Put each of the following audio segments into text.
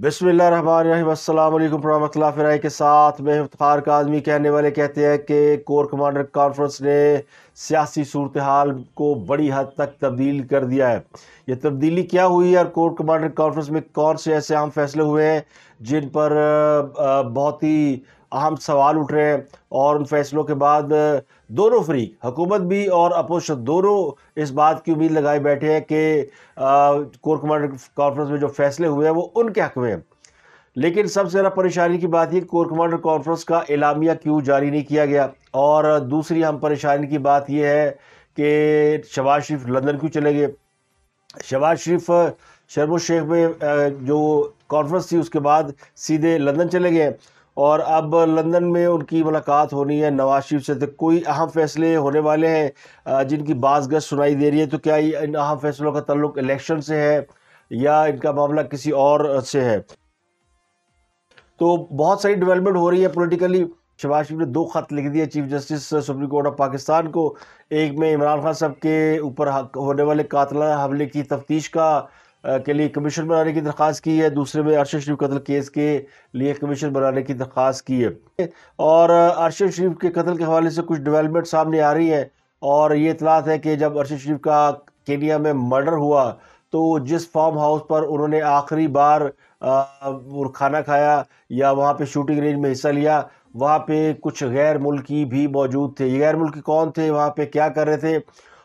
بسم اللہ الرحمن الرحیم۔ السلام علیکم ورحمۃ اللہ فرائے کے ساتھ میں افتخار کاظمی۔ کہنے والے کہتے ہیں کہ کور کمانڈر کانفرنس نے سیاسی صورتحال کو بڑی حد تک تبدیل کر دیا ہے۔ یہ تبدیلی کیا ہوئی ہے اور کور کمانڈر کانفرنس میں کون سے ایسے اہم فیصلے ہوئے ہیں جن پر بہت ہی اہم سوال اٹھ رہے ہیں، اور ان فیصلوں کے بعد دونوں فریق، حکومت بھی اور اپوزیشن، دونوں اس بات کی امید لگائے بیٹھے ہیں کہ کور کمانڈر کانفرنس میں جو فیصلے ہوئے ہیں وہ ان کے حق میں ہیں۔ لیکن سب سے زیادہ پریشانی کی بات یہ کہ کور کمانڈر کانفرنس کا اعلامیہ کیوں جاری نہیں کیا گیا، اور دوسری اہم پریشانی کی بات یہ ہے کہ شہباز شریف لندن کیوں چلے گئے۔ شہباز شریف شرم الشیخ میں جو کانفرنس تھی اس کے بعد سیدھے لندن چلے گئے، اور اب لندن میں ان کی ملاقات ہونی ہے نواز شریف سے۔ تو کوئی اہم فیصلے ہونے والے ہیں جن کی باز گشت سنائی دے رہی ہے، تو کیا ان اہم فیصلوں کا تعلق الیکشن سے ہے یا ان کا معاملہ کسی اور سے ہے؟ تو بہت ساری ڈیولپمنٹ ہو رہی ہے پولیٹیکلی۔ شہباز شریف نے 2 خط لکھ دیے chief justice supreme court of Pakistan کو، ایک میں عمران خان صاحب کے اوپر ہونے والے قاتلانہ حملے کی تفتیش کے لیے کمیشن بنانے کی درخواست کی ہے، دوسرے میں ارشد شریف قتل کیس کے لیے کمیشن بنانے کی درخواست کی ہے۔ اور ارشد شریف کے قتل کے حوالے سے کچھ ڈیولپمنٹ سامنے آ رہی ہیں، اور یہ اطلاعات ہے کہ جب ارشد شریف کا کینیا میں مرڈر ہوا تو جس فارم ہاؤس پر انہوں نے آخری بار کھانا کھایا یا وہاں پہ شوٹنگ رینج میں حصہ لیا، وہاں پہ کچھ غیر ملکی بھی موجود تھے۔ یہ غیر ملکی کون تھے، وہاں پہ کیا کر رہے تھے،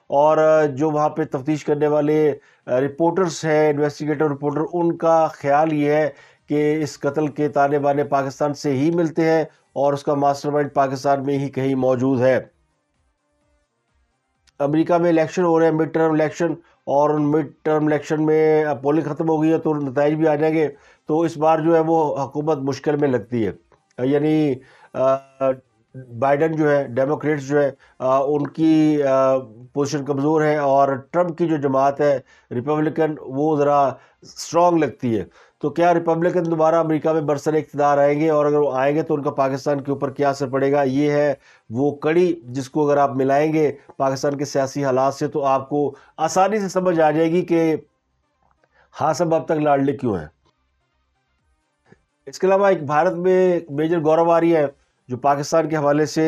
اور جو وہاں پہ تفتیش کرنے والے رپورٹرز ہیں، انویسٹیگیٹر رپورٹر، ان کا خیال یہ ہے کہ اس قتل کے تانے بانے پاکستان سے ہی ملتے ہیں اور اس کا ماسٹر مائنڈ پاکستان میں ہی کہیں موجود ہے۔ امریکہ میں الیکشن ہو رہے ہیں، مڈ ٹرم الیکشن، اور ان مڈ ٹرم الیکشن میں پولنگ ختم ہو گئی ہے تو نتائج بھی آ جائیں گے، تو اس بار جو ہے وہ حکومت مشکل میں لگتی ہے۔ یعنی بائیڈن جو ہے، ڈیموکریٹس جو ہے، ان کی پوزیشن کمزور ہے، اور ٹرمپ کی جو جماعت ہے ریپبلکن، وہ ذرا اسٹرانگ لگتی ہے۔ تو کیا ریپبلکن دوبارہ امریکہ میں برسر اقتدار آئیں گے، اور اگر وہ آئیں گے تو ان کا پاکستان کے اوپر کیا اثر پڑے گا؟ یہ ہے وہ کڑی جس کو اگر آپ ملائیں گے پاکستان کے سیاسی حالات سے تو آپ کو آسانی سے سمجھ آ جائے گی کہ ہاسم اب تک لاڈلے کیوں ہیں۔ اس کے علاوہ ایک بھارت میں میجر گورو آ رہی ہے جو پاکستان کے حوالے سے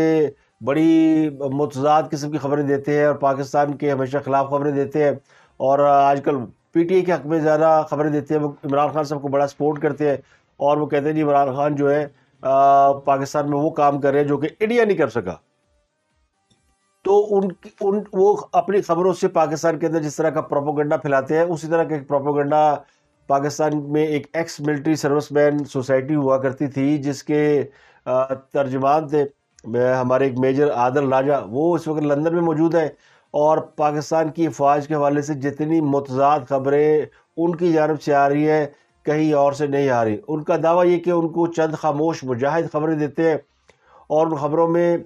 بڑی متضاد قسم کی خبریں دیتے ہیں اور پاکستان کے ہمیشہ خلاف خبریں دیتے ہیں، اور آج کل پی ٹی آئی کے حق میں زیادہ خبریں دیتے ہیں۔ وہ عمران خان صاحب کو بڑا سپورٹ کرتے ہیں، اور وہ کہتے ہیں جی عمران خان جو ہے پاکستان میں وہ کام کر رہے ہیں جو کہ انڈیا نہیں کر سکا۔ تو وہ اپنی خبروں سے پاکستان کے اندر جس طرح کا پروپیگنڈا پھیلاتے ہیں، اسی طرح کا ایک پروپیگنڈا پاکستان میں ایک ایکس ملٹری سروس مین سوسائٹی ہوا کرتی تھی جس کے ترجمان تھے ہمارے ایک میجر عادل راجہ، وہ اس وقت لندن میں موجود ہے، اور پاکستان کی افواج کے حوالے سے جتنی متضاد خبریں ان کی جانب سے آ رہی ہیں کہیں اور سے نہیں آ رہی۔ ان کا دعویٰ یہ کہ ان کو چند خاموش مجاہد خبریں دیتے ہیں، اور ان خبروں میں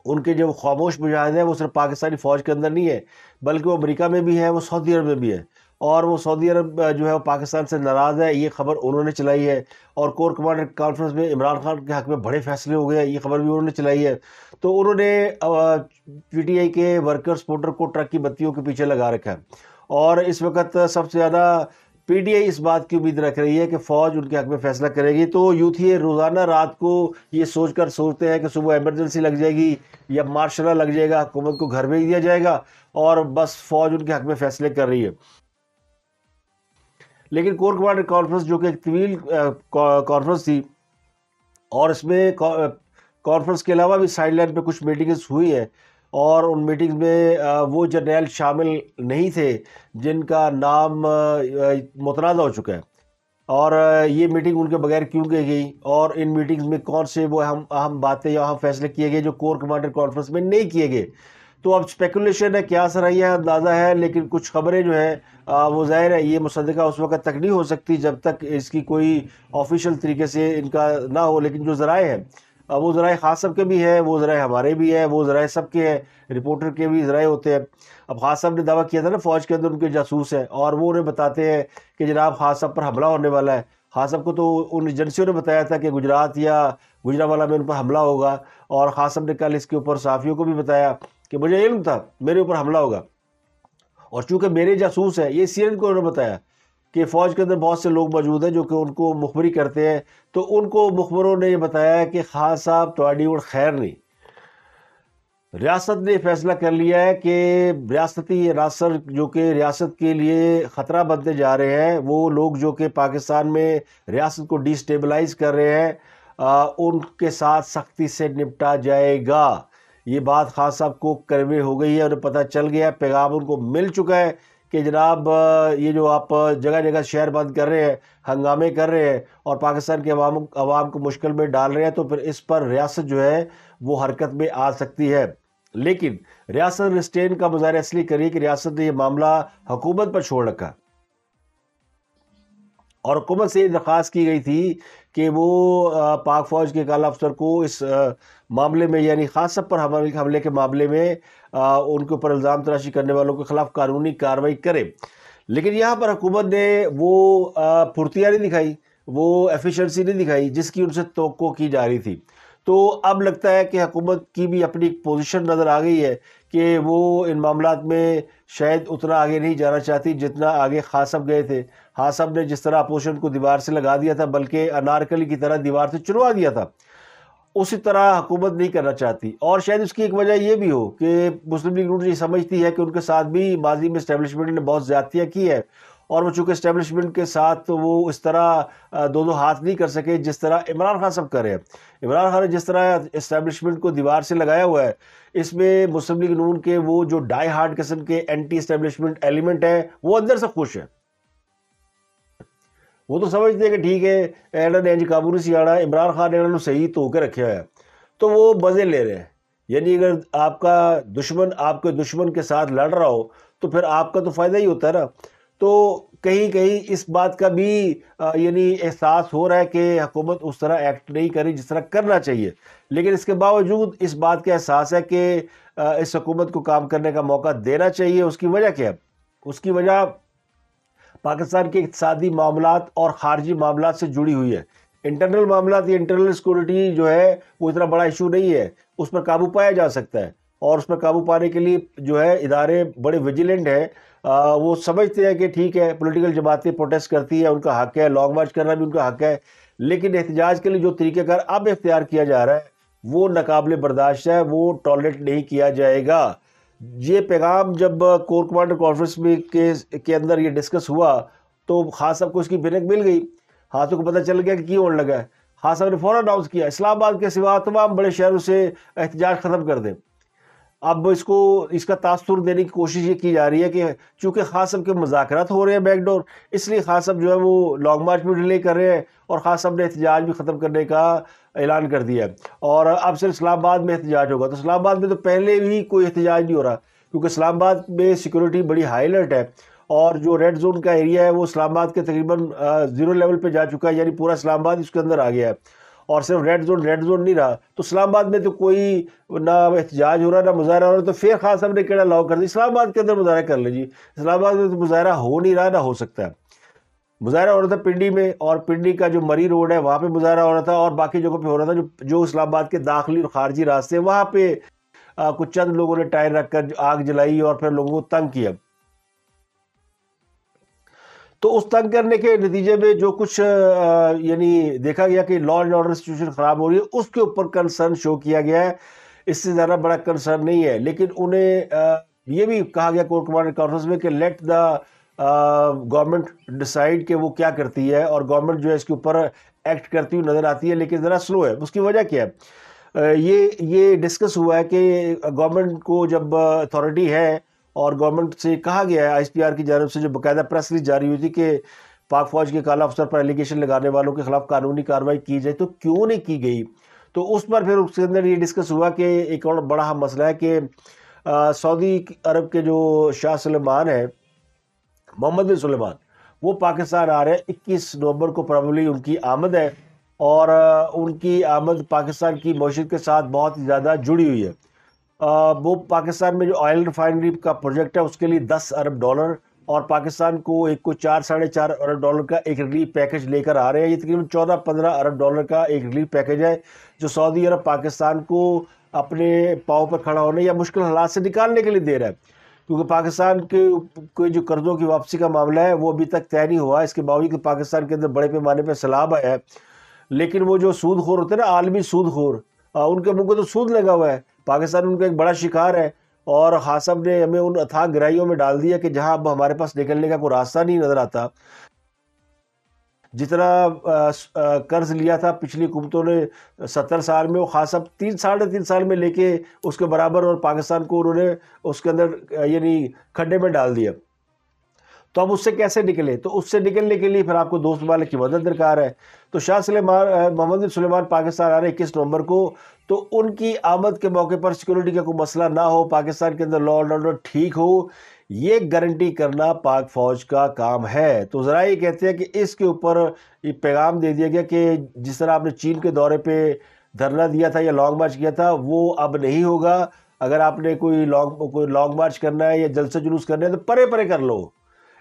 ان کے جو خاموش مجاہد ہیں وہ صرف پاکستانی فوج کے اندر نہیں ہے، بلکہ وہ امریکہ میں بھی ہیں، وہ سعودی عرب میں بھی ہے، اور وہ سعودی عرب جو ہے وہ پاکستان سے ناراض ہے۔ یہ خبر انہوں نے چلائی ہے، اور کور کمانڈر کانفرنس میں عمران خان کے حق میں بڑے فیصلے ہو گئے، یہ خبر بھی انہوں نے چلائی ہے۔ تو انہوں نے پی ٹی آئی کے ورکر سپورٹر کو ٹرک کی بتیوں کے پیچھے لگا رکھا ہے، اور اس وقت سب سے زیادہ پی ٹی آئی اس بات کی امید رکھ رہی ہے کہ فوج ان کے حق میں فیصلہ کرے گی۔ تو یوتھ یہ روزانہ رات کو یہ سوچ کر سوچتے ہیں کہ صبح ایمرجنسی لگ جائے گی یا مارشل لا لگ جائے گا، حکومت کو گھر بھیج دیا جائے گا، اور بس فوج ان کے حق میں فیصلے کر رہی ہے۔ لیکن کور کمانڈر کانفرنس جو کہ ایک طویل کانفرنس تھی، اور اس میں کانفرنس کے علاوہ بھی سائڈ لائن پہ کچھ میٹنگز ہوئی ہیں، اور ان میٹنگز میں وہ جرنیل شامل نہیں تھے جن کا نام متنازع ہو چکا ہے، اور یہ میٹنگ ان کے بغیر کیوں کی گئی، اور ان میٹنگز میں کون سے وہ اہم باتیں یا اہم فیصلے کیے گئے جو کور کمانڈر کانفرنس میں نہیں کیے گئے۔ تو اب اسپیکولیشن ہے، کیا سرائیہ ہے، اندازہ ہے، لیکن کچھ خبریں جو ہیں وہ ظاہر ہے یہ مصدقہ اس وقت تک نہیں ہو سکتی جب تک اس کی کوئی آفیشیل طریقے سے ان کا نہ ہو۔ لیکن جو ذرائع ہیں وہ ذرائع خاص صاحب کے بھی ہیں، وہ ذرائع ہمارے بھی ہیں، وہ ذرائع سب کے ہیں، رپورٹر کے بھی ذرائع ہوتے ہیں۔ اب خاص صاحب نے دعویٰ کیا تھا نا فوج کے اندر ان کے جاسوس ہیں، اور وہ انہیں بتاتے ہیں کہ جناب خاص صاحب پر حملہ ہونے والا ہے۔ خاص صاحب کو تو ان ایجنسیوں نے بتایا تھا کہ گجرات یا گجرانوالہ میں ان پر حملہ ہوگا، اور خاص صاحب نے کل اس کے اوپر صحافیوں کو بھی بتایا کہ مجھے علم تھا میرے اوپر حملہ ہوگا، اور چونکہ میرے جاسوس ہیں، یہ سی این کو انہوں نے بتایا کہ فوج کے اندر بہت سے لوگ موجود ہیں جو کہ ان کو مخبری کرتے ہیں، تو ان کو مخبروں نے یہ بتایا کہ خان صاحب تواڈی ہن خیر نہیں، ریاست نے فیصلہ کر لیا ہے کہ ریاستی عناصر جو کہ ریاست کے لیے خطرہ بنتے جا رہے ہیں، وہ لوگ جو کہ پاکستان میں ریاست کو ڈی سٹیبلائز کر رہے ہیں، ان کے ساتھ سختی سے نپٹا جائے گا۔ یہ بات خان صاحب کو کنوے ہو گئی ہے، انہیں پتہ چل گیا ہے، پیغام ان کو مل چکا ہے کہ جناب یہ جو آپ جگہ جگہ شہر بند کر رہے ہیں، ہنگامے کر رہے ہیں اور پاکستان کے عوام کو مشکل میں ڈال رہے ہیں، تو پھر اس پر ریاست جو ہے وہ حرکت میں آ سکتی ہے۔ لیکن ریاست ریسٹین کا مظاہرہ اس لیے کری کہ ریاست نے یہ معاملہ حکومت پر چھوڑ رکھا، اور حکومت سے یہ درخواست کی گئی تھی کہ وہ پاک فوج کے اعلیٰ افسر کو اس معاملے میں، یعنی خان صاحب پر حملے کے معاملے میں ان کے اوپر الزام تراشی کرنے والوں کے خلاف قانونی کارروائی کرے۔ لیکن یہاں پر حکومت نے وہ پھرتیاں نہیں دکھائی، وہ ایفیشنسی نہیں دکھائی جس کی ان سے توقع کی جا رہی تھی۔ تو اب لگتا ہے کہ حکومت کی بھی اپنی پوزیشن نظر آ گئی ہے کہ وہ ان معاملات میں شاید اتنا آگے نہیں جانا چاہتی جتنا آگے خان صاحب گئے تھے۔ خان صاحب نے جس طرح اپوزیشن کو دیوار سے لگا دیا تھا، بلکہ انارکلی کی طرح دیوار سے چنوا دیا تھا، اسی طرح حکومت نہیں کرنا چاہتی۔ اور شاید اس کی ایک وجہ یہ بھی ہو کہ مسلم لیگ نون یہ سمجھتی ہے کہ ان کے ساتھ بھی ماضی میں اسٹیبلشمنٹ نے بہت زیادتیاں کی ہے، اور وہ چونکہ اسٹیبلشمنٹ کے ساتھ وہ اس طرح دو ہاتھ نہیں کر سکے جس طرح عمران خان صاحب کر رہے ہیں۔ عمران خان نے جس طرح اسٹیبلشمنٹ کو دیوار سے لگایا ہوا ہے، اس میں مسلم لیگ نون کے وہ جو ڈائی ہارڈ قسم کے اینٹی اسٹیبلشمنٹ ایلیمنٹ ہیں وہ اندر سے خوش ہیں، وہ تو سمجھتے ہیں کہ ٹھیک ہے ایڈا نے انج قابو نہیں سی آنا، عمران خان نے انہوں نے صحیح تو کے رکھے ہوا ہے، تو وہ مزے لے رہے ہیں۔ یعنی اگر آپ کا دشمن آپ کے دشمن کے ساتھ لڑ رہا ہو تو پھر آپ کا تو فائدہ ہی ہوتا ہے نا۔ تو کہیں کہیں اس بات کا بھی یعنی احساس ہو رہا ہے کہ حکومت اس طرح ایکٹ نہیں کری جس طرح کرنا چاہیے، لیکن اس کے باوجود اس بات کا احساس ہے کہ اس حکومت کو کام کرنے کا موقع دینا چاہیے۔ اس کی وجہ کیا ہے؟ اس کی وجہ پاکستان کے اقتصادی معاملات اور خارجی معاملات سے جڑی ہوئی ہے۔ انٹرنل معاملات یا انٹرنل سیکورٹی جو ہے وہ اتنا بڑا ایشو نہیں ہے، اس پر قابو پایا جا سکتا ہے، اور اس پر قابو پانے کے لیے جو ہے ادارے بڑے ویجیلنٹ ہیں۔ وہ سمجھتے ہیں کہ ٹھیک ہے پولیٹیکل جماعتیں پروٹیسٹ کرتی ہیں، ان کا حق ہے، لانگ مارچ کرنا بھی ان کا حق ہے، لیکن احتجاج کے لیے جو طریقہ کار اب اختیار کیا جا رہا ہے وہ ناقابل برداشت ہے، وہ ٹالریٹ نہیں کیا جائے گا۔ یہ پیغام جب کور کمانڈر کانفرنس میں کے اندر یہ ڈسکس ہوا تو خان صاحب کو اس کی بھنک مل گئی، ہاتھوں کو پتہ چل گیا کہ ہونے لگا ہے۔ خان صاحب نے فوراً اناؤنس کیا اسلام آباد کے سوا تمام بڑے شہروں سے احتجاج ختم کر دیں۔ اب اس کا تاثر دینے کی کوشش یہ کی جا رہی ہے کہ چونکہ خان صاحب کے مذاکرات ہو رہے ہیں بیک ڈور، اس لیے خان صاحب جو ہے وہ لانگ مارچ میں ڈیلے کر رہے ہیں، اور خان صاحب نے احتجاج بھی ختم کرنے کا اعلان کر دیا ہے، اور اب صرف اسلام آباد میں احتجاج ہوگا۔ تو اسلام آباد میں تو پہلے بھی کوئی احتجاج نہیں ہو رہا، کیونکہ اسلام آباد میں سیکورٹی بڑی ہائی الرٹ ہے، اور جو ریڈ زون کا ایریا ہے وہ اسلام آباد کے تقریباً 0 لیول پہ جا چکا ہے، یعنی پورا اسلام آباد اس کے اندر آ گیا ہے، اور صرف ریڈ زون نہیں رہا۔ تو اسلام آباد میں تو کوئی نہ احتجاج ہو رہا نہ مظاہرہ ہو رہا، تو پھر خان صاحب نے کہنا لاؤ کر دی اسلام آباد کے اندر مظاہرہ کر لیں جی۔ اسلام آباد میں تو مظاہرہ ہو نہیں رہا، نہ ہو سکتا ہے۔ مظاہرہ ہو رہا تھا پنڈی میں، اور پنڈی کا جو مری روڈ ہے وہاں پہ مظاہرہ ہو رہا تھا، اور باقی جگہوں پہ ہو رہا تھا جو اسلام آباد کے داخلی اور خارجی راستے، وہاں پہ کچھ چند لوگوں نے ٹائر رکھ کر آگ جلائی اور پھر لوگوں کو تنگ کیا۔ تو اس تنگ کرنے کے نتیجے میں جو کچھ یعنی دیکھا گیا کہ لا اینڈ آرڈر سچویشن خراب ہو رہی ہے، اس کے اوپر کنسرن شو کیا گیا ہے۔ اس سے زیادہ بڑا کنسرن نہیں ہے، لیکن انہیں یہ بھی کہا گیا کور کمانڈر کانفرنس میں کہ لیٹ دا گورنمنٹ ڈیسائیڈ کہ وہ کیا کرتی ہے، اور گورنمنٹ جو ہے اس کے اوپر ایکٹ کرتی ہوئی نظر آتی ہے، لیکن ذرا سلو ہے۔ اس کی وجہ کیا ہے؟ یہ ڈسکس ہوا ہے کہ گورنمنٹ کو جب اتھارٹی ہے اور گورنمنٹ سے کہا گیا ہے، آئی ایس پی آر کی جانب سے جو باقاعدہ پریس ریلیز جاری ہوئی تھی کہ پاک فوج کے اعلیٰ افسر پر ایلیگیشن لگانے والوں کے خلاف قانونی کارروائی کی جائے، تو کیوں نہیں کی گئی؟ تو اس پر پھر اس کے اندر یہ ڈسکس ہوا کہ ایک اور بڑا مسئلہ ہے کہ سعودی عرب کے جو شاہ سلمان ہیں، محمد بن سلمان، وہ پاکستان آ رہے ہیں 21 نومبر کو، پرابلی ان کی آمد ہے، اور ان کی آمد پاکستان کی معیشت کے ساتھ بہت زیادہ جڑی ہوئی ہے۔ وہ پاکستان میں جو آئل ریفائنری کا پروجیکٹ ہے اس کے لیے $10 ارب، اور پاکستان کو ایک کو 4-4.5 ارب ڈالر کا ایک ریلیف پیکج لے کر آ رہے ہیں۔ یہ تقریباً 14-15 ارب ڈالر کا ایک ریلیف پیکج ہے جو سعودی عرب پاکستان کو اپنے پاؤں پر کھڑا ہونے یا مشکل حالات سے نکالنے کے لیے دے رہا ہے۔ کیونکہ پاکستان کے کوئی جو قرضوں کی واپسی کا معاملہ ہے وہ ابھی تک طے نہیں ہوا، اس کے باوجود کہ پاکستان کے اندر بڑے پیمانے پہ سیلاب آیا ہے، لیکن وہ جو سود خور ہوتے ہیں نا، عالمی سود خور، ان کے منہ کو تو سود لگا ہوا ہے، پاکستان ان کا ایک بڑا شکار ہے، اور خان صاحب نے ہمیں ان اتھاہ گہرائیوں میں ڈال دیا کہ جہاں اب ہمارے پاس نکلنے کا کوئی راستہ نہیں نظر آتا۔ جتنا قرض لیا تھا پچھلی حکومتوں نے 70 سال میں، وہ خان صاحب 3 ساڑھے 3 سال میں لے کے اس کے برابر، اور پاکستان کو انہوں نے اس کے اندر یعنی کھڈے میں ڈال دیا۔ تو اب اس سے کیسے نکلے؟ تو اس سے نکلنے کے لیے پھر آپ کو دوست ممالک کی مدد درکار ہے۔ تو شاہ سلیمان محمد بن سلیمان پاکستان آ رہے 21 نومبر کو، تو ان کی آمد کے موقع پر سیکورٹی کا کوئی مسئلہ نہ ہو، پاکستان کے اندر لا اینڈ آرڈر ٹھیک ہو، یہ گارنٹی کرنا پاک فوج کا کام ہے۔ تو ذرا یہ کہتے ہیں کہ اس کے اوپر یہ پیغام دے دیا گیا کہ جس طرح آپ نے چین کے دورے پہ دھرنا دیا تھا یا لانگ مارچ کیا تھا، وہ اب نہیں ہوگا۔ اگر آپ نے کوئی لانگ مارچ کرنا ہے یا جلسہ جلوس کرنا ہے تو پرے پرے کر لو،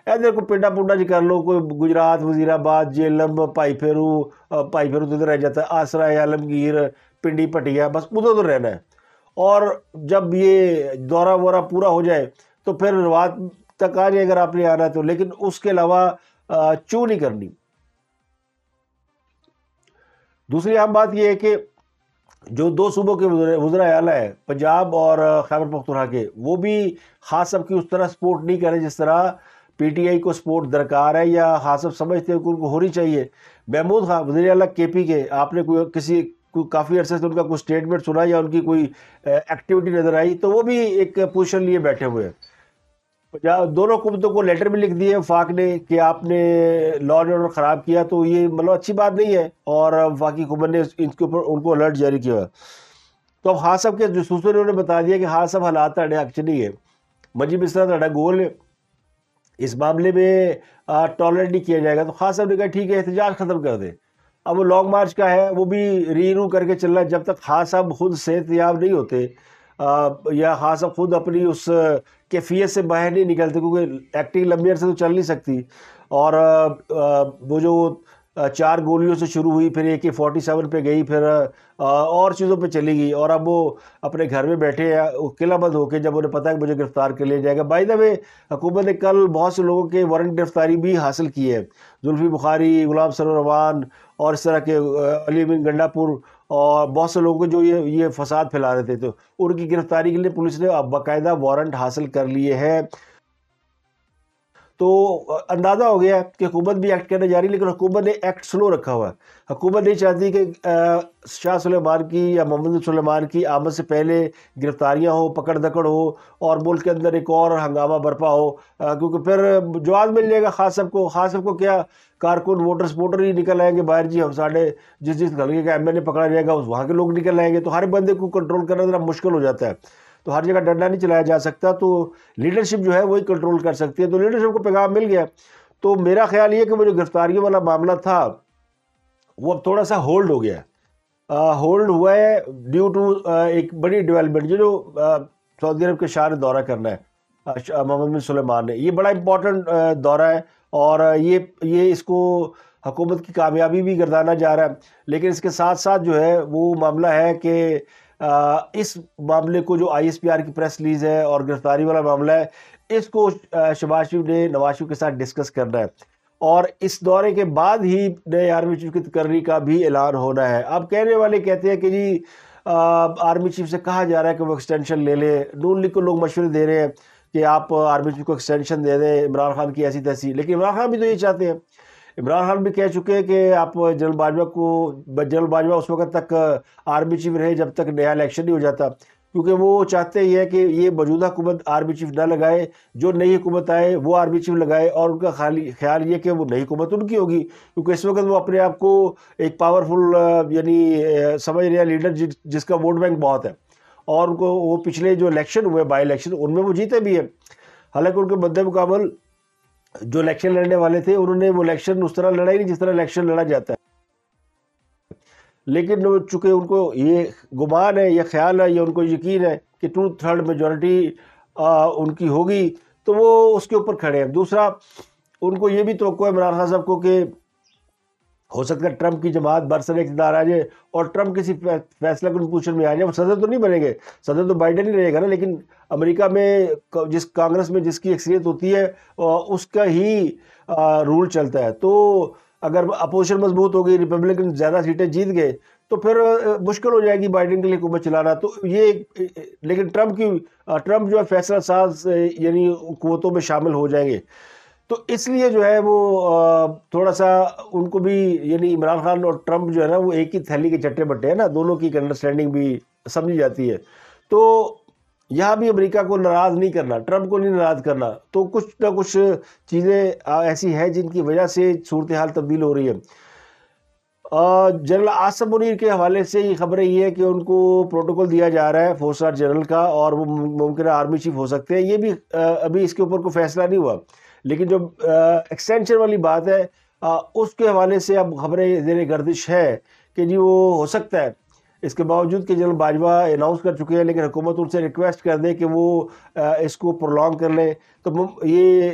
ادھر کو پنڈا پنڈا جی کر لو، کوئی گجرات، وزیر آباد، جہلم، پائی پھیرو تو ادھر رہ جاتا ہے، آسرا، عالمگیر، پنڈی، پٹیا، بس ادھر ادھر رہنا ہے۔ اور جب یہ دورہ وورہ پورا ہو جائے تو پھر روات تک آ جائے اگر آپ نے آنا ہے تو، لیکن اس کے علاوہ چوں نہیں کرنی۔ دوسری اہم بات یہ ہے کہ جو 2 صوبوں کے وزراء اعلیٰ ہیں، پنجاب اور خیبر پختونخوا کے، وہ بھی خان صاحب کی اس طرح سپورٹ نہیں کرے جس طرح پی ٹی آئی کو سپورٹ درکار ہے یا خان صاحب سمجھتے ہیں کہ ان کو ہونی چاہیے۔ محمود خان وزیر اعلیٰ کے پی کے، آپ نے کوئی کافی عرصے سے ان کا کوئی سٹیٹمنٹ سنا یا ان کی کوئی ایکٹیویٹی نظر آئی، تو وہ بھی ایک پوزیشن لیے بیٹھے ہوئے ہیں۔ دونوں حکومتوں کو لیٹر بھی لکھ دیے وفاق نے کہ آپ نے لا اینڈ آرڈر خراب کیا، تو یہ مطلب اچھی بات نہیں ہے، اور وفاقی حکومت نے ان کے اوپر ان کو الرٹ جاری کیا ہے۔ تو اب خان صاحب کے جاسوسوں نے انہیں بتا دیا کہ خان صاحب حالات تھوڑے حق چ نہیں ہے، مجھے اس طرح تھوڑا گول ہے، اس معاملے میں ٹالریٹ نہیں کیا جائے گا۔ تو خان صاحب نے کہا ٹھیک ہے، احتجاج ختم کر دیں۔ اب وہ لانگ مارچ کا ہے، وہ بھی ری رو کر کے چل رہا ہے، جب تک خان صاحب خود صحت یاب نہیں ہوتے یا خان صاحب خود اپنی اس کیفیت سے باہر نہیں نکلتے، کیونکہ ایکٹنگ لمبی عرصے تو چل نہیں سکتی، اور وہ جو 4 گولیوں سے شروع ہوئی، پھر AK-47 پہ گئی، پھر اور چیزوں پہ چلی گئی، اور اب وہ اپنے گھر میں بیٹھے ہیں قلعہ بند ہو کے، جب انہیں پتہ ہے کہ مجھے گرفتار کر لیا جائے گا۔ بائی دا وے، حکومت نے کل بہت سے لوگوں کے وارنٹ گرفتاری بھی حاصل کی ہے، زلفی بخاری، غلام سرور رحمان، اور اس طرح کے علی بن گنڈا پور، اور بہت سے لوگوں کو جو یہ فساد پھیلا رہے تھے، تو ان کی گرفتاری کے لیے پولیس نے باقاعدہ وارنٹ حاصل کر لیے ہیں۔ تو اندازہ ہو گیا کہ حکومت بھی ایکٹ کرنے جا رہی ہے، لیکن حکومت نے ایکٹ سلو رکھا ہوا ہے۔ حکومت نہیں چاہتی کہ شاہ سلیمان کی یا محمد بن سلیمان کی آمد سے پہلے گرفتاریاں ہو، پکڑ دکڑ ہو، اور ملک کے اندر ایک اور ہنگامہ برپا ہو، کیونکہ پھر جواز مل جائے گا خان صاحب کو کیا کارکن ووٹر سپورٹر ہی نکل آئیں گے باہر، جی ہم ساڑھے جس حلقے کا ایم ایل اے پکڑا جائے گا وہاں کے لوگ نکل آئیں گے، تو ہر بندے کو کنٹرول کرنا ذرا مشکل ہو جاتا ہے، تو ہر جگہ ڈنڈا نہیں چلایا جا سکتا، تو لیڈرشپ جو ہے وہی کنٹرول کر سکتی ہے۔ تو لیڈرشپ کو پیغام مل گیا۔ تو میرا خیال یہ کہ وہ جو گرفتاریوں والا معاملہ تھا وہ اب تھوڑا سا ہولڈ ہو گیا ہے، ہولڈ ہوا ہے ڈیو ٹو ایک بڑی ڈیولپمنٹ جو سعودی عرب کے شاہ نے دورہ کرنا ہے محمد بن سلیمان نے۔ یہ بڑا امپورٹنٹ دورہ ہے، اور یہ اس کو حکومت کی کامیابی بھی گردانا جا رہا ہے، لیکن اس کے ساتھ ساتھ جو ہے وہ معاملہ ہے کہ اس معاملے کو جو ISPR کی پریس ریلیز ہے اور گرفتاری والا معاملہ ہے، اس کو شہباز شریف نے نواز شریف کے ساتھ ڈسکس کرنا ہے، اور اس دورے کے بعد ہی نئے آرمی چیف کی تقرری کا بھی اعلان ہونا ہے۔ اب کہنے والے کہتے ہیں کہ جی آرمی چیف سے کہا جا رہا ہے کہ وہ ایکسٹینشن لے لے، نون لیگ کو لوگ مشورے دے رہے ہیں کہ آپ آرمی چیف کو ایکسٹینشن دے دیں، عمران خان کی ایسی تیسی، لیکن عمران خان بھی تو یہ چاہتے ہیں۔ عمران خان بھی کہہ چکے ہیں کہ آپ جنرل باجوہ اس وقت تک آرمی چیف رہے جب تک نیا الیکشن نہیں ہو جاتا، کیونکہ وہ چاہتے ہی ہے کہ یہ موجودہ حکومت آرمی چیف نہ لگائے، جو نئی حکومت آئے وہ آرمی چیف لگائے، اور ان کا خیال یہ کہ وہ نئی حکومت ان کی ہوگی، کیونکہ اس وقت وہ اپنے آپ کو ایک پاورفل یعنی سمجھ رہے ہیں لیڈر جس کا ووٹ بینک بہت ہے، اور ان کو وہ پچھلے جو الیکشن ہوئے بائی الیکشن ان میں وہ جیتے بھی ہیں، حالانکہ ان کے مد مقابل جو الیکشن لڑنے والے تھے انہوں نے وہ الیکشن اس طرح لڑا ہی نہیں جس طرح الیکشن لڑا جاتا ہے، لیکن چونکہ ان کو یہ گمان ہے، یہ خیال ہے، یا ان کو یقین ہے کہ 2/3 میجورٹی ان کی ہوگی، تو وہ اس کے اوپر کھڑے ہیں۔ دوسرا، ان کو یہ بھی توقع ہے عمران خان صاحب کو کہ ہو سکتا ہے ٹرمپ کی جماعت برسر اقتدار آ جائے اور ٹرمپ کسی فیصلہ کن پوزیشن میں آ جائے. وہ صدر تو نہیں بنیں گے, صدر تو بائیڈن ہی رہے گا نا, لیکن امریکہ میں جس کانگریس میں جس کی اکثریت ہوتی ہے اس کا ہی رول چلتا ہے. تو اگر اپوزیشن مضبوط ہو گئی, ریپبلکن زیادہ سیٹیں جیت گئے, تو پھر مشکل ہو جائے گی بائیڈن کے لیے حکومت چلانا. تو یہ لیکن ٹرمپ جو ہے فیصلہ ساز یعنی قوتوں میں شامل ہو جائیں گے. تو اس لیے جو ہے وہ تھوڑا سا ان کو بھی, یعنی عمران خان اور ٹرمپ جو ہے نا وہ ایک ہی تھیلی کے چٹے بٹے ہیں نا, دونوں کی انڈرسٹینڈنگ بھی سمجھی جاتی ہے. تو یہاں بھی امریکہ کو ناراض نہیں کرنا, ٹرمپ کو نہیں ناراض کرنا. تو کچھ نہ کچھ چیزیں ایسی ہیں جن کی وجہ سے صورتحال تبدیل ہو رہی ہے. جنرل عاصم منیر کے حوالے سے یہ خبریں یہ ہے کہ ان کو پروٹوکول دیا جا رہا ہے 4 اسٹار جنرل کا, اور وہ ممکنہ آرمی چیف ہو سکتے ہیں. یہ بھی ابھی اس کے اوپر کوئی فیصلہ نہیں ہوا, لیکن جو ایکسٹینشن والی بات ہے اس کے حوالے سے اب خبریں زیر گردش ہے کہ جی وہ ہو سکتا ہے. اس کے باوجود کہ جنرل باجوہ اناؤنس کر چکے ہیں, لیکن حکومت ان سے ریکویسٹ کر دے کہ وہ اس کو پرولونگ کر لیں. تو یہ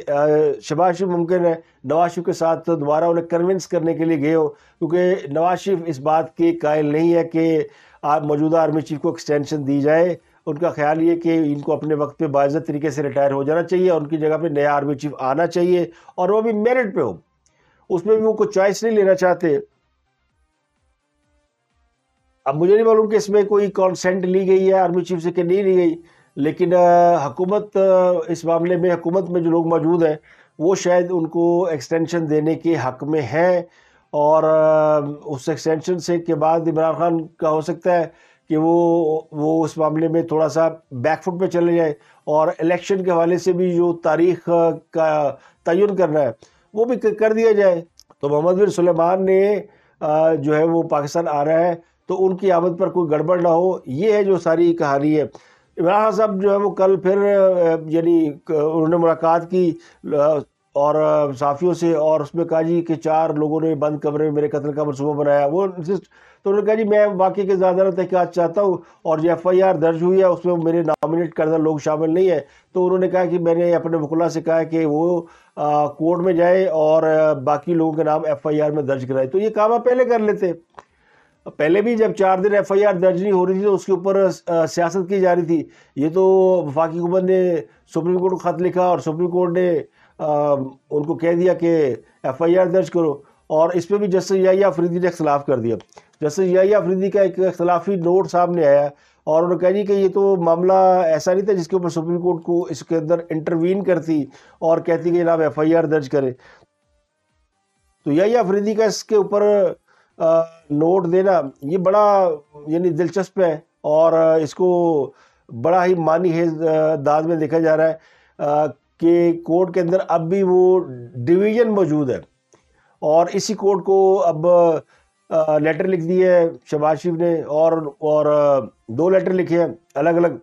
شہباز شریف ممکن ہے نواز شریف کے ساتھ دوبارہ انہیں کنونس کرنے کے لیے گئے ہو, کیونکہ نواز شریف اس بات کے قائل نہیں ہے کہ آپ موجودہ آرمی چیف کو ایکسٹینشن دی جائے. ان کا خیال یہ کہ ان کو اپنے وقت پہ باعزت طریقے سے ریٹائر ہو جانا چاہیے, اور ان کی جگہ پہ نیا آرمی چیف آنا چاہیے, اور وہ بھی میرٹ پہ ہو. اس میں بھی وہ کوئی چوائس نہیں لینا چاہتے. اب مجھے نہیں معلوم کہ اس میں کوئی کانسینٹ لی گئی ہے آرمی چیف سے کہ نہیں لی گئی, لیکن حکومت اس معاملے میں, حکومت میں جو لوگ موجود ہیں وہ شاید ان کو ایکسٹینشن دینے کے حق میں ہیں. اور اس ایکسٹینشن سے کے بعد عمران خان کا ہو سکتا ہے کہ وہ اس معاملے میں تھوڑا سا بیک فٹ پہ چلے جائے, اور الیکشن کے حوالے سے بھی جو تاریخ کا تعین کرنا ہے وہ بھی کر دیا جائے. تو محمد بن سلیمان نے جو ہے وہ پاکستان آ رہا ہے, تو ان کی آمد پر کوئی گڑبڑ نہ ہو, یہ ہے جو ساری کہانی ہے. عمران خان صاحب جو ہے وہ کل پھر یعنی انہوں نے ملاقات کی اور صحافیوں سے, اور اس میں کہا جی کہ 4 لوگوں نے بند کمرے میں میرے قتل کا منصوبہ بنایا. تو انہوں نے کہا جی میں واقعے کے زیادہ تحقیقات چاہتا ہوں, اور جو FIR درج ہوئی ہے اس میں میرے نامنیٹ کردہ لوگ شامل نہیں ہیں. تو انہوں نے کہا کہ میں نے اپنے وکلاء سے کہا کہ وہ کورٹ میں جائے اور باقی لوگوں کے نام FIR میں درج کرائے. تو یہ کام آپ پہلے کر لیتے. پہلے بھی جب 4 دن FIR درج نہیں ہو رہی تھی تو اس کے اوپر سیاست کی جا رہی تھی. یہ تو وفاقی حکومت نے سپریم کورٹ کو خط لکھا, اور سپریم کورٹ نے ان کو کہہ دیا کہ FIR درج کرو, اور اس پہ بھی جسٹس یحییٰ آفریدی نے اختلاف کر دیا. جسٹس یحییٰ آفریدی کا ایک اختلافی نوٹ سامنے آیا, اور انہوں نے کہا جی کہ یہ تو معاملہ ایسا نہیں تھا جس کے اوپر سپریم کورٹ کو اس کے اندر انٹروین کرتی اور کہتی کہ جناب FIR درج کرے. تو یحییٰ آفریدی کا اس کے اوپر نوٹ دینا یہ بڑا یعنی دلچسپ ہے, اور اس کو بڑا ہی معنی ہے انداز میں دیکھا جا رہا ہے کہ کورٹ کے اندر اب بھی وہ ڈویژن موجود ہے, اور اسی کورٹ کو اب لیٹر لکھ دی ہے شہباز شریف نے, اور 2 لیٹر لکھے ہیں الگ الگ.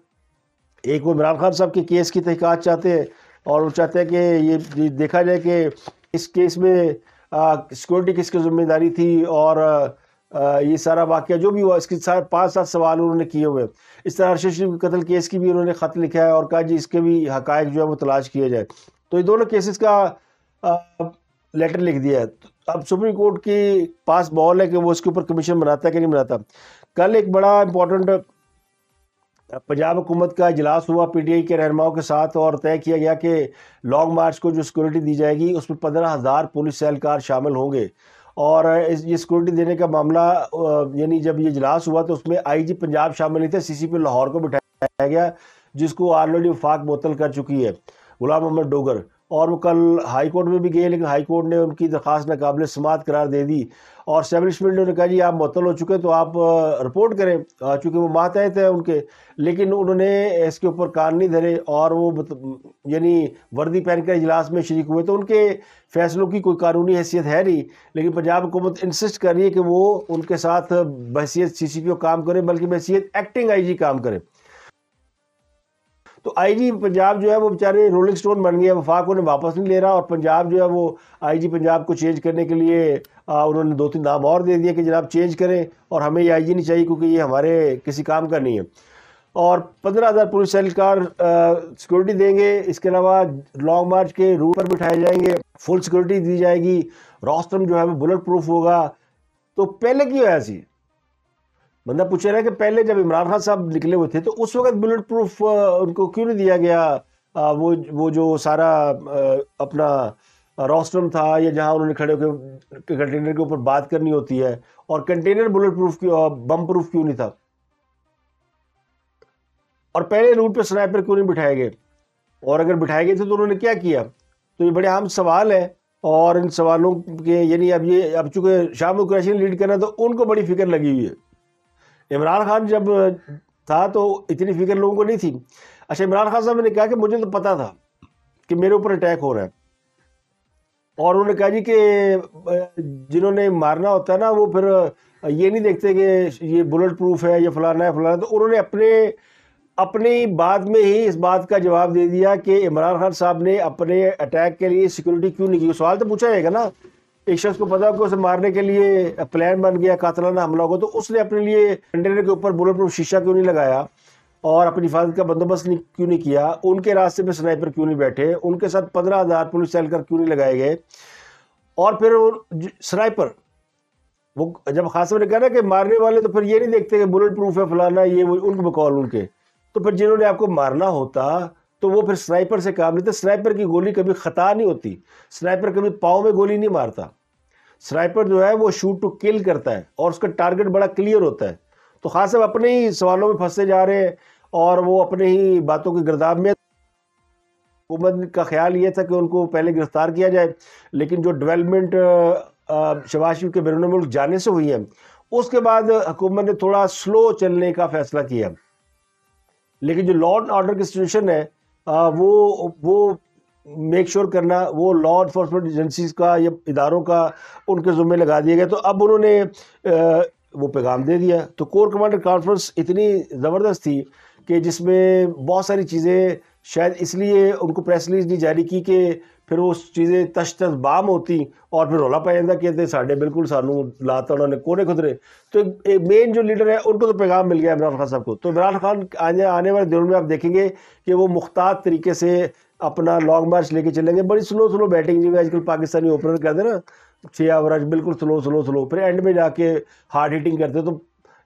ایک وہ عمران خان صاحب کے کیس کی تحقیقات چاہتے ہیں, اور وہ چاہتے ہیں کہ یہ دیکھا جائے کہ اس کیس میں سیکورٹی کس کی ذمہ داری تھی, اور یہ سارا واقعہ جو بھی ہوا اس کے 5-7 سوال انہوں نے کیے ہوئے. اس طرح ارشد شریف کے قتل کیس کی بھی انہوں نے خط لکھا ہے, اور کہا جی اس کے بھی حقائق جو ہے وہ تلاش کیے جائے. تو یہ دونوں کیسز کا لیٹر لکھ دیا ہے. اب سپریم کورٹ کی پاس بال ہے کہ وہ اس کے اوپر کمیشن بناتا ہے کہ نہیں بناتا. کل ایک بڑا امپورٹنٹ پنجاب حکومت کا اجلاس ہوا PTI کے رہنماؤں کے ساتھ, اور طے کیا گیا کہ لانگ مارچ کو جو سیکورٹی دی جائے گی اس میں 15,000 پولیس اہلکار شامل ہوں گے. اور یہ سیکورٹی دینے کا معاملہ یعنی جب یہ اجلاس ہوا تو اس میں IG پنجاب شامل نہیں تھے, CCP لاہور کو بٹھایا گیا جس کو آلریڈی وفاق معطل کر چکی ہے, غلام محمد ڈوگر. اور وہ کل ہائی کورٹ میں بھی گئے, لیکن ہائی کورٹ نے ان کی درخواست ناقابل سماعت قرار دے دی, اور اسٹیبلشمنٹ نے کہا جی آپ معطل ہو چکے تو آپ رپورٹ کریں, چونکہ وہ ماتحت ہیں ان کے. لیکن انہوں نے اس کے اوپر کان نہیں دھرے, اور وہ یعنی وردی پہن کر اجلاس میں شریک ہوئے. تو ان کے فیصلوں کی کوئی قانونی حیثیت ہے نہیں, لیکن پنجاب حکومت انسسٹ کر رہی ہے کہ وہ ان کے ساتھ بحیثیت CCP کام کرے, بلکہ بحیثیت ایکٹنگ IG کام کرے. تو IG پنجاب جو ہے وہ بیچارے رولنگ سٹون بن گیا, وفاق انہیں واپس نہیں لے رہا, اور پنجاب جو ہے وہ IG پنجاب کو چینج کرنے کے لیے انہوں نے 2-3 نام اور دے دیے کہ جناب چینج کریں, اور ہمیں یہ IG نہیں چاہیے کیونکہ یہ ہمارے کسی کام کا نہیں ہے. اور 15,000 پولیس اہلکار سیکورٹی دیں گے. اس کے علاوہ لانگ مارچ کے روٹ پر بٹھائے جائیں گے, فل سیکورٹی دی جائے گی, روستم جو ہے وہ بلٹ پروف ہوگا, تو پہلے کی ہوا سی بندہ پوچھ رہا ہے کہ پہلے جب عمران خان صاحب نکلے ہوئے تھے تو اس وقت بلٹ پروف ان کو کیوں نہیں دیا گیا؟ وہ جو سارا اپنا روسٹرم تھا یا جہاں انہوں نے کھڑے ہو کے کنٹینر کے اوپر بات کرنی ہوتی ہے، اور container bulletproof bombproof کیوں نہیں تھا؟ اور پہلے روٹ پہ سنائپر کیوں نہیں بٹھائے گئے؟ اور اگر بٹھائے گئے تھے تو انہوں نے کیا کیا؟ تو یہ بڑے عام سوال ہے، اور ان سوالوں کے یعنی اب چونکہ شاہ محمود قریشی نے لیڈ کرنا تو ان کو بڑی فکر لگی ہوئی ہے۔ عمران خان جب تھا تو اتنی فکر لوگوں کو نہیں تھی۔ اچھا، عمران خان صاحب نے کہا کہ مجھے تو پتا تھا کہ میرے اوپر اٹیک ہو رہا ہے، اور انہوں نے کہا جی کہ جنہوں نے مارنا ہوتا ہے نا وہ پھر یہ نہیں دیکھتے کہ یہ بلٹ پروف ہے یا فلانا ہے فلانا، تو انہوں نے اپنی بات میں ہی اس بات کا جواب دے دیا کہ عمران خان صاحب نے اپنے اٹیک کے لیے سیکورٹی کیوں نہیں کی۔ سوال تو پوچھا جائے گا نا، ایک شخص کو پتا کہ اسے مارنے کے لیے پلان بن گیا، قاتلانہ حملہ ہوگا، تو اس نے اپنے لیے کنٹینر کے اوپر بلٹ پروف شیشہ کیوں نہیں لگایا اور اپنی حفاظت کا بندوبست کیوں نہیں کیا؟ ان کے راستے پہ سنائپر کیوں نہیں بیٹھے؟ ان کے ساتھ 15,000 پولیس اہلکار کیوں نہیں لگائے گئے؟ اور پھر سنائپر وہ جب خاصا نے کہا نا کہ مارنے والے تو پھر یہ نہیں دیکھتے کہ بلٹ پروف ہے فلانا، یہ ان کو بقول ان کے، تو پھر جنہوں نے آپ کو مارنا ہوتا تو وہ پھر سنائپر سے کام لیتے۔ سنائپر کی گولی کبھی خطا نہیں ہوتی، سنائپر کبھی پاؤں میں گولی نہیں مارتا، سنائپر جو ہے وہ شوٹ ٹو کل کرتا ہے اور اس کا ٹارگٹ بڑا کلیئر ہوتا ہے۔ تو خاص صاحب اپنے ہی سوالوں میں پھنستے جا رہے ہیں اور وہ اپنے ہی باتوں کی گرداب میں۔ حکومت کا خیال یہ تھا کہ ان کو پہلے گرفتار کیا جائے، لیکن جو ڈیولپمنٹ شہباز شریف کے بیرون ملک جانے سے ہوئی ہے اس کے بعد حکومت نے تھوڑا سلو چلنے کا فیصلہ کیا، لیکن جو لا اینڈ آرڈر کی سچویشن ہے وہ میک شور کرنا، وہ لا انفورسمنٹ ایجنسیز کا یا اداروں کا ان کے ذمہ لگا دیا گیا۔ تو اب انہوں نے وہ پیغام دے دیا۔ تو کور کمانڈر کانفرنس اتنی زبردست تھی کہ جس میں بہت ساری چیزیں شاید اس لیے ان کو پریس ریلیز نہیں جاری کی کہ پھر وہ چیزیں تش تش بام ہوتی اور پھر رولا پایا جاتا کہتے ساڑھے بالکل سانوں لاتا انہوں نے کونے خدرے۔ تو ایک مین جو لیڈر ہے ان کو تو پیغام مل گیا عمران خان صاحب کو۔ تو عمران خان آنے والے دنوں میں آپ دیکھیں گے کہ وہ مختار طریقے سے اپنا لانگ مارچ لے کے چلیں گے، بڑی سلو بیٹنگ جی آج کل پاکستانی اوپنر کہتے ہیں نا 6 اوورج بالکل سلو، پھر اینڈ میں جا کے ہارڈ ہیٹنگ کرتے۔ تو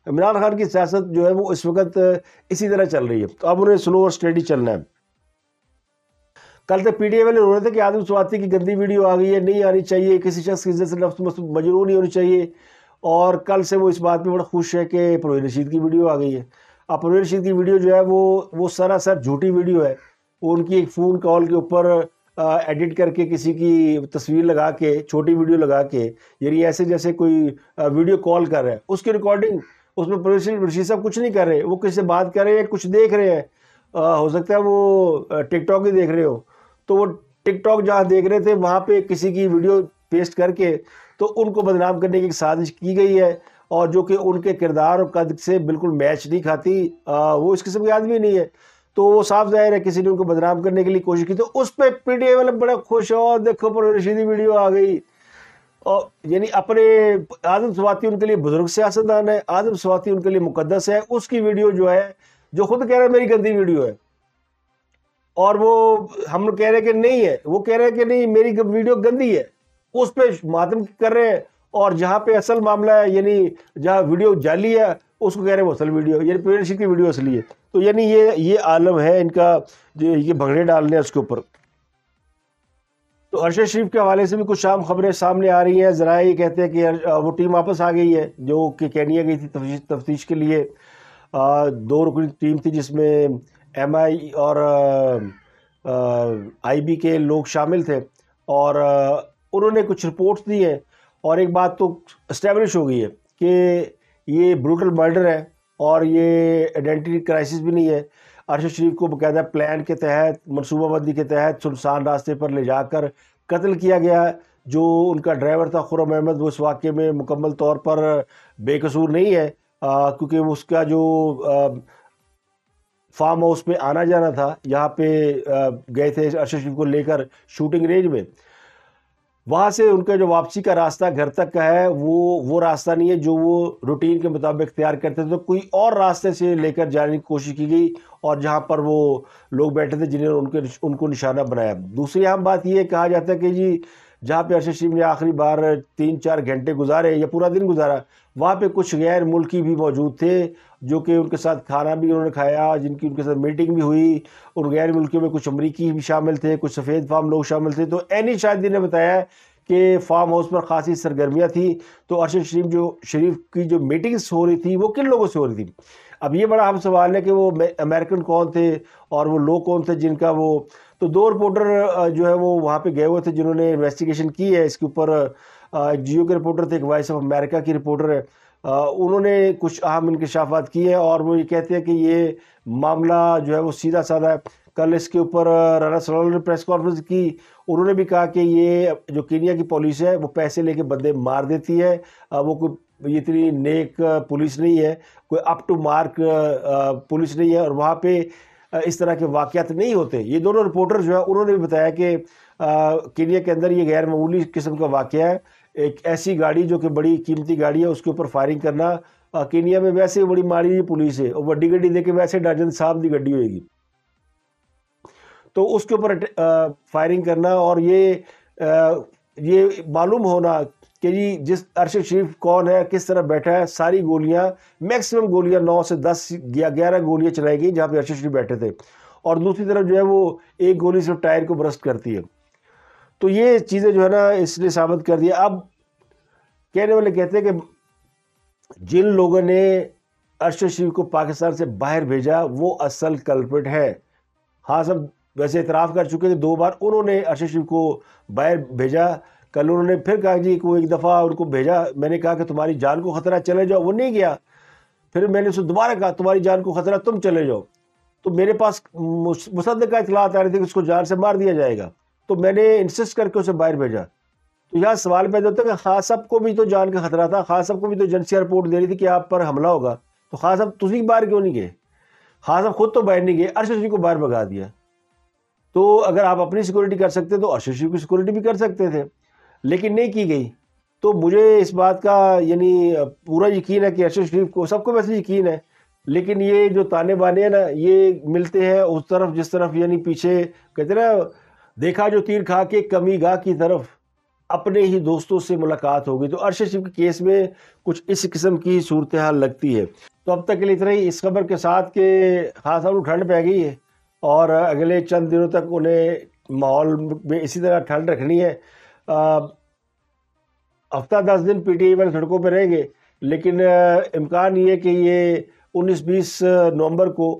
عمران خان کی سیاست جو ہے وہ اس وقت اسی طرح چل رہی ہے، تو اب انہیں سلو اور اسٹیڈی چلنا ہے۔ کل تک پی ٹی آئی والے رو رہے تھے کہ آدم سواتی کی گندی ویڈیو آ گئی ہے، نہیں آنی چاہیے، کسی شخص کی عزت سے نفس مجروح نہیں ہونی چاہیے، اور کل سے وہ اس بات پہ بڑا خوش ہے کہ پروین رشید کی ویڈیو آ گئی ہے۔ اب پروین رشید کی ویڈیو جو ہے وہ سراسر جھوٹی ویڈیو ہے، وہ ان کی ایک فون کال کے اوپر ایڈٹ کر کے کسی کی تصویر لگا کے چھوٹی ویڈیو لگا کے، یعنی ایسے جیسے کوئی ویڈیو کال کر رہا ہے، اس کی ریکارڈنگ اس میں پروین رشید صاحب کچھ نہیں کر رہے، وہ کسی سے بات کر رہے ہیں، کچھ دیکھ رہے ہیں، ہو سکتا ہے وہ ٹک ٹاک ہی دیکھ رہے ہو، تو وہ ٹک ٹاک جہاں دیکھ رہے تھے وہاں پہ کسی کی ویڈیو پیسٹ کر کے تو ان کو بدنام کرنے کی ایک سازش کی گئی ہے، اور جو کہ ان کے کردار اور قد سے بالکل میچ نہیں کھاتی، وہ اس قسم کے آدمی نہیں ہے، تو وہ صاف ظاہر ہے کسی نے ان کو بدنام کرنے کے لیے کوشش کی۔ تو اس پہ پی ٹی آئی والے بڑا خوش ہو، دیکھو پروین رشیدی ویڈیو آ گئی، اور یعنی اپنے آدم سواتی ان کے لیے بزرگ سیاستدان ہے، آدم سواتی ان کے لیے مقدس ہے، اس کی ویڈیو جو ہے جو خود کہہ رہا ہے میری گندی ویڈیو ہے، اور وہ ہم لوگ کہہ رہے ہیں کہ نہیں ہے، وہ کہہ رہے ہیں کہ نہیں میری ویڈیو گندی ہے، اس پہ ماتم کر رہے ہیں، اور جہاں پہ اصل معاملہ ہے یعنی جہاں ویڈیو جعلی ہے اس کو کہہ رہے ہیں وہ اصل ویڈیو، یعنی پروین رشید کی ویڈیو اصلی ہے۔ تو یعنی یہ عالم ہے ان کا جو یہ بھنگڑے ڈالنے ہیں اس کے اوپر۔ تو ارشد شریف کے حوالے سے بھی کچھ عام خبریں سامنے آ رہی ہیں، ذرائع یہ کہتے ہیں کہ وہ ٹیم واپس آ گئی ہے جو کہ کینیا گئی تھی تفتیش کے لیے، 2 رکنی ٹیم تھی جس میں ایم آئی اور آئی بی کے لوگ شامل تھے، اور انہوں نے کچھ رپورٹس دی ہیں، اور ایک بات تو اسٹیبلش ہو گئی ہے کہ یہ بروٹل مرڈر ہے اور یہ آئیڈینٹی کرائسس بھی نہیں ہے۔ ارشد شریف کو باقاعدہ پلان کے تحت، منصوبہ بندی کے تحت سنسان راستے پر لے جا کر قتل کیا گیا۔ جو ان کا ڈرائیور تھا خرم احمد وہ اس واقعے میں مکمل طور پر بے قصور نہیں ہے، کیونکہ اس کا جو فارم ہاؤس پہ آنا جانا تھا، یہاں پہ گئے تھے ارشد شریف کو لے کر شوٹنگ رینج میں، وہاں سے ان کا جو واپسی کا راستہ گھر تک کا ہے وہ راستہ نہیں ہے جو وہ روٹین کے مطابق اختیار کرتے تھے، تو کوئی اور راستے سے لے کر جانے کی کوشش کی گئی، اور جہاں پر وہ لوگ بیٹھے تھے جنہوں نے ان کو نشانہ بنایا۔ دوسری اہم بات یہ کہا جاتا ہے کہ جی جہاں پہ ارشد شریف نے آخری بار 3-4 گھنٹے گزارے یا پورا دن گزارا، وہاں پہ کچھ غیر ملکی بھی موجود تھے جو کہ ان کے ساتھ کھانا بھی انہوں نے کھایا، جن کی ان کے ساتھ میٹنگ بھی ہوئی، اور غیر ملکیوں میں کچھ امریکی بھی شامل تھے، کچھ سفید فام لوگ شامل تھے۔ تو عینی شاہدی نے بتایا کہ فارم ہاؤس پر خاصی سرگرمیاں تھیں۔ تو ارشد شریف کی جو میٹنگز ہو رہی تھی وہ کن لوگوں سے ہو رہی تھی؟ اب یہ بڑا اہم سوال ہے کہ وہ امریکن کون تھے اور وہ لوگ کون تھے جن کا وہ، تو 2 رپورٹر جو ہے وہ وہاں پہ گئے ہوئے تھے جنہوں نے انویسٹیگیشن کی ہے اس کے اوپر۔ ایک جیو کے رپورٹر تھے، ایک وائس آف امریکہ کی رپورٹر ہے، انہوں نے کچھ اہم انکشافات کیے ہیں، اور وہ یہ کہتے ہیں کہ یہ معاملہ جو ہے وہ سیدھا سادہ ہے۔ کل اس کے اوپر رانا سلول نے پریس کانفرنس کی، انہوں نے بھی کہا کہ یہ جو کینیا کی پولیس ہے وہ پیسے لے کے بندے مار دیتی ہے، وہ کوئی اتنی نیک پولیس نہیں ہے، کوئی اپ ٹو مارک پولیس نہیں ہے، اور وہاں پہ اس طرح کے واقعات نہیں ہوتے۔ یہ دونوں رپورٹر جو ہے انہوں نے بھی بتایا کہ کینیا کے اندر یہ غیر معمولی قسم کا واقعہ ہے، ایک ایسی گاڑی جو کہ بڑی قیمتی گاڑی ہے اس کے اوپر فائرنگ کرنا۔ کینیا میں ویسے بڑی ماڑی پولیس ہے، اور بڑی گڈی دے کے ویسے ڈرجن صاحب دی گڈی ہوئے گی، تو اس کے اوپر فائرنگ کرنا، اور یہ معلوم ہونا کہ جی جس ارشد شریف کون ہے، کس طرح بیٹھا ہے، ساری گولیاں میکسیمم گولیاں 9 سے 10 یا 11 گولیاں چلائی گئی جہاں پہ ارشد شریف بیٹھے تھے، اور دوسری طرف جو ہے وہ ایک گولی صرف ٹائر کو برسٹ کرتی ہے۔ تو یہ چیزیں جو ہے نا اس نے ثابت کر دیا۔ اب کہنے والے کہتے ہیں کہ جن لوگوں نے ارشد شریف کو پاکستان سے باہر بھیجا وہ اصل کلپرٹ ہے۔ ہاں سب ویسے اعتراف کر چکے کہ 2 بار انہوں نے ارشد شریف کو باہر بھیجا۔ کل انہوں نے پھر کہا جی کو ایک دفعہ ان کو بھیجا، میں نے کہا کہ تمہاری جان کو خطرہ، چلے جاؤ، وہ نہیں گیا۔ پھر میں نے اسے دوبارہ کہا تمہاری جان کو خطرہ، تم چلے جاؤ، تو میرے پاس مصدقہ اطلاعات آ رہی تھی کہ اس کو جان سے مار دیا جائے گا، تو میں نے انسسٹ کر کے اسے باہر بھیجا۔ تو یہاں سوال پیدا ہوتا ہے کہ خان صاحب کو بھی تو جان کا خطرہ تھا، خان صاحب کو بھی تو ایجنسیاں رپورٹ دے رہی تھی کہ آپ پر حملہ ہوگا، تو خان صاحب تسی باہر کیوں نہیں گئے؟ خان صاحب خود تو باہر نہیں گئے، ارشد شریف کو باہر بھگا دیا۔ تو اگر آپ اپنی سیکورٹی کر سکتے تو ارشد شریف کی سیکورٹی بھی کر سکتے تھے، لیکن نہیں کی گئی۔ تو مجھے اس بات کا یعنی پورا یقین ہے کہ ارشد شریف کو، سب کو ویسے یقین ہے، لیکن یہ جو تانے بانے ہیں نا یہ ملتے ہیں اس طرف جس طرف یعنی پیچھے کہتے ہیں نا دیکھا جو تیر کھا کے کمی گاہ کی طرف، اپنے ہی دوستوں سے ملاقات ہوگی۔ تو ارشد شریف کے کیس میں کچھ اس قسم کی صورتحال لگتی ہے۔ تو اب تک کے لیے اتنا ہی اس خبر کے ساتھ کہ خاص طور ٹھنڈ پہ گئی ہے، اور اگلے چند دنوں تک انہیں ماحول میں اسی طرح ٹھنڈ رکھنی ہے۔ ہفتہ 10 دن پی ٹی آئی والے سڑکوں پہ رہیں گے، لیکن امکان یہ ہے کہ یہ 19-20 نومبر کو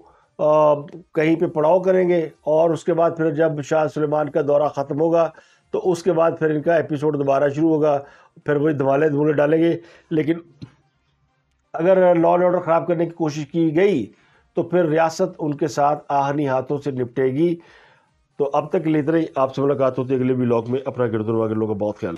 کہیں پہ پڑاؤ کریں گے، اور اس کے بعد پھر جب شاہ سلیمان کا دورہ ختم ہوگا تو اس کے بعد پھر ان کا ایپیسوڈ دوبارہ شروع ہوگا، پھر وہی دھمالے ڈالیں گے۔ لیکن اگر لا اینڈ آرڈر خراب کرنے کی کوشش کی گئی تو پھر ریاست ان کے ساتھ آہنی ہاتھوں سے نپٹے گی۔ تو اب تک کے لیے اتنا ہی، آپ سے ملاقات ہوتی ہے اگلے ولاگ میں۔ اپنا گردوں واگے لوگوں کا بہت خیال۔